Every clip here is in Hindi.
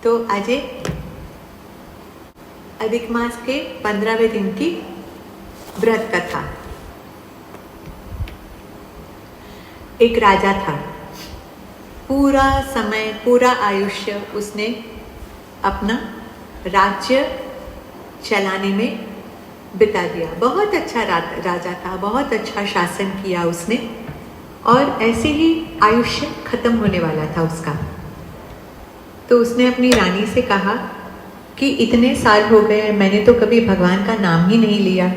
तो आज अधिक मास के 15वें दिन की व्रत कथा। एक राजा था, पूरा समय पूरा आयुष्य उसने अपना राज्य चलाने में बिता दिया। बहुत अच्छा राजा था, बहुत अच्छा शासन किया उसने, और ऐसे ही आयुष्य खत्म होने वाला था उसका। तो उसने अपनी रानी से कहा कि इतने साल हो गए, मैंने तो कभी भगवान का नाम ही नहीं लिया।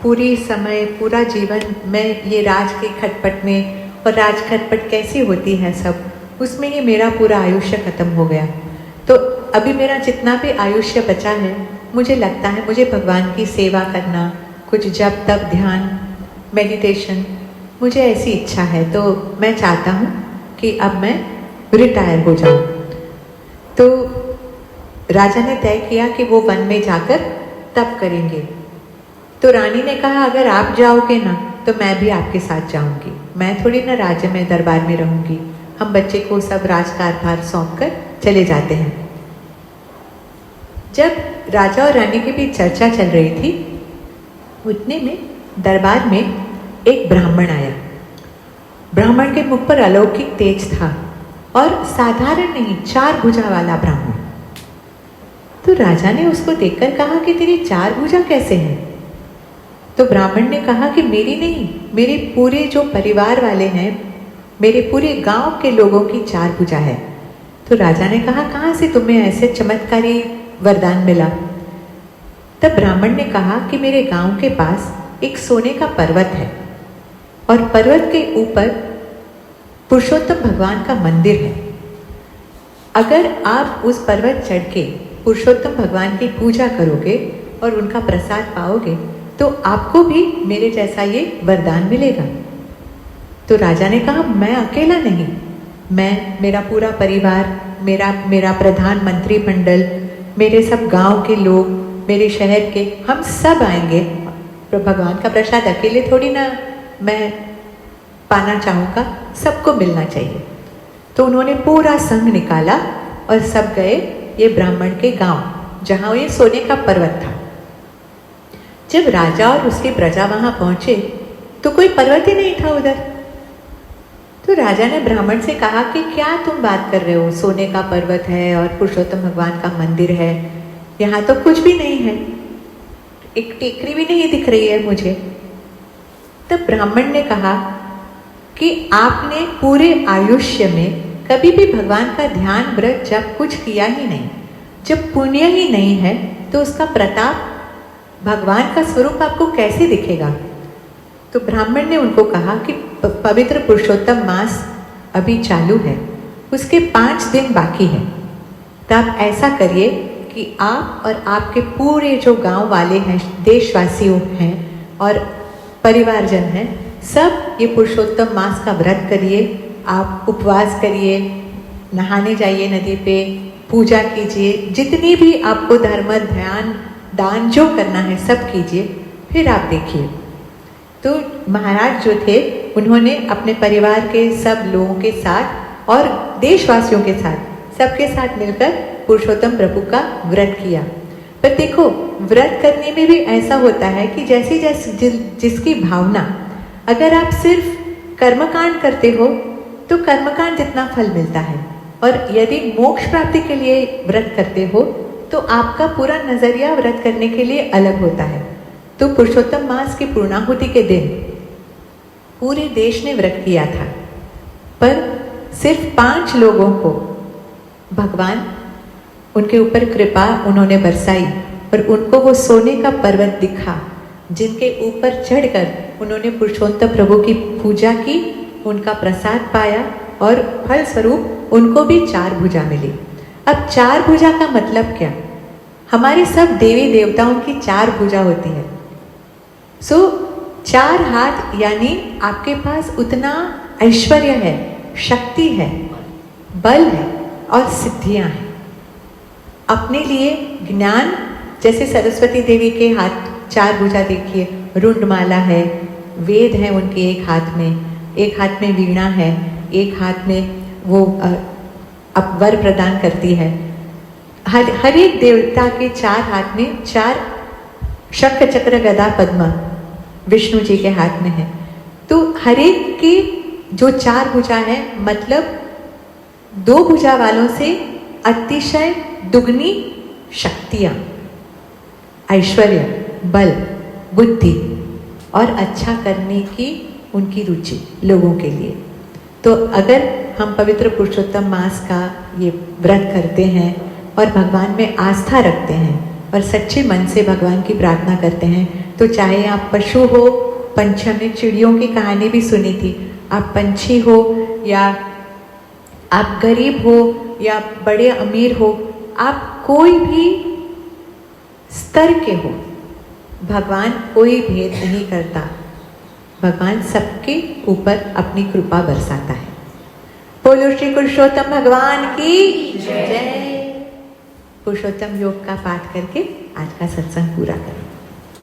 पूरी समय पूरा जीवन मैं ये राज के खटपट में, और राज खटपट कैसी होती है सब, उसमें ही मेरा पूरा आयुष्य खत्म हो गया। तो अभी मेरा जितना भी आयुष्य बचा है, मुझे लगता है मुझे भगवान की सेवा करना, कुछ जप तप ध्यान मेडिटेशन, मुझे ऐसी इच्छा है। तो मैं चाहता हूँ कि अब मैं रिटायर हो जाऊँ। तो राजा ने तय किया कि वो वन में जाकर तप करेंगे। तो रानी ने कहा, अगर आप जाओगे ना तो मैं भी आपके साथ जाऊंगी। मैं थोड़ी ना राज्य में दरबार में रहूंगी। हम बच्चे को सब राजकारभार सौंप कर चले जाते हैं। जब राजा और रानी के बीच चर्चा चल रही थी, उतने में दरबार में एक ब्राह्मण आया। ब्राह्मण के मुख पर अलौकिक तेज था, और साधारण नहीं, 4 भुजा वाला ब्राह्मण। तो राजा ने उसको देखकर कहा कि तेरी 4 भुजा कैसे हैं? तो ब्राह्मण ने कहा कि मेरी नहीं, मेरे पूरे जो परिवार वाले हैं, मेरे पूरे गांव के लोगों की 4 भुजा है। तो राजा ने कहा, कहाँ से तुम्हें ऐसे चमत्कारी वरदान मिला? तब ब्राह्मण ने कहा कि मेरे गांव के पास एक सोने का पर्वत है, और पर्वत के ऊपर पुरुषोत्तम भगवान का मंदिर है। अगर आप उस पर्वत चढ़ के पुरुषोत्तम भगवान की पूजा करोगे और उनका प्रसाद पाओगे, तो आपको भी मेरे जैसा ये वरदान मिलेगा। तो राजा ने कहा, मैं अकेला नहीं, मैं, मेरा पूरा परिवार, मेरा प्रधानमंत्री मंडल, मेरे सब गांव के लोग, मेरे शहर के, हम सब आएंगे। भगवान का प्रसाद अकेले थोड़ी ना मैं पाना चाहूँगा, सबको मिलना चाहिए। तो उन्होंने पूरा संघ निकाला और सब गए ये ब्राह्मण के गांव, जहाँ ये सोने का पर्वत था। जब राजा और उसकी प्रजा वहां पहुंचे तो कोई पर्वत ही नहीं था उधर। तो राजा ने ब्राह्मण से कहा कि क्या तुम बात कर रहे हो, सोने का पर्वत है और पुरुषोत्तम भगवान का मंदिर है, यहाँ तो कुछ भी नहीं है, एक टेकरी भी नहीं दिख रही है मुझे। तब ब्राह्मण ने कहा कि आपने पूरे आयुष्य में कभी भी भगवान का ध्यान व्रत जब कुछ किया ही नहीं। जब पुण्य ही नहीं है तो उसका प्रताप, भगवान का स्वरूप आपको कैसे दिखेगा? तो ब्राह्मण ने उनको कहा कि पवित्र पुरुषोत्तम मास अभी चालू है, उसके 5 दिन बाकी है। तो आप ऐसा करिए कि आप और आपके पूरे जो गांव वाले हैं, देशवासियों हैं और परिवारजन हैं, सब ये पुरुषोत्तम मास का व्रत करिए। आप उपवास करिए, नहाने जाइए नदी पे, पूजा कीजिए, जितनी भी आपको धर्म ध्यान दान जो करना है सब कीजिए, फिर आप देखिए। तो महाराज जो थे, उन्होंने अपने परिवार के सब लोगों के साथ और देशवासियों के साथ, सबके साथ मिलकर पुरुषोत्तम प्रभु का व्रत किया। पर देखो, व्रत करने में भी ऐसा होता है कि जैसे जिसकी भावना, अगर आप सिर्फ कर्मकांड करते हो तो कर्मकांड जितना फल मिलता है, और यदि मोक्ष प्राप्ति के लिए व्रत करते हो तो आपका पूरा नजरिया व्रत करने के लिए अलग होता है। तो पुरुषोत्तम मास की पूर्णाहुति के दिन पूरे देश ने व्रत किया था, पर सिर्फ 5 लोगों को भगवान, उनके ऊपर कृपा उन्होंने बरसाई, और उनको वो सोने का पर्वत दिखा, जिनके ऊपर चढ़कर उन्होंने पुरुषोत्तम प्रभु की पूजा की, उनका प्रसाद पाया, और फल स्वरूप उनको भी 4 भुजा मिली। अब 4 भुजा का मतलब क्या? हमारे सब देवी देवताओं की 4 भुजा होती है। 4 हाथ, यानी आपके पास उतना ऐश्वर्य है, शक्ति है, बल है और सिद्धियां हैं। अपने लिए ज्ञान, जैसे सरस्वती देवी के हाथ 4 भुजा देखिए, रुंडमाला है, वेद है उनके एक हाथ में वीणा है, एक हाथ में वो वर प्रदान करती है। हर एक देवता के 4 हाथ में 4 शंख चक्र गदा पद्म विष्णु जी के हाथ में है। तो हर एक की जो 4 भुजा है, मतलब 2 भुजा वालों से अतिशय दुगनी शक्तियां, ऐश्वर्य, बल, बुद्धि और अच्छा करने की उनकी रुचि लोगों के लिए। तो अगर हम पवित्र पुरुषोत्तम मास का ये व्रत करते हैं और भगवान में आस्था रखते हैं और सच्चे मन से भगवान की प्रार्थना करते हैं, तो चाहे आप पशु हो, पंछी, हमने चिड़ियों की कहानी भी सुनी थी, आप पंछी हो या आप गरीब हो या बड़े अमीर हो, आप कोई भी स्तर के हो, भगवान कोई भेद नहीं करता। भगवान सबके ऊपर अपनी कृपा बरसाता है। बोलो श्री पुरुषोत्तम भगवान की जय। पुरुषोत्तम योग का पाठ करके आज का सत्संग पूरा करें।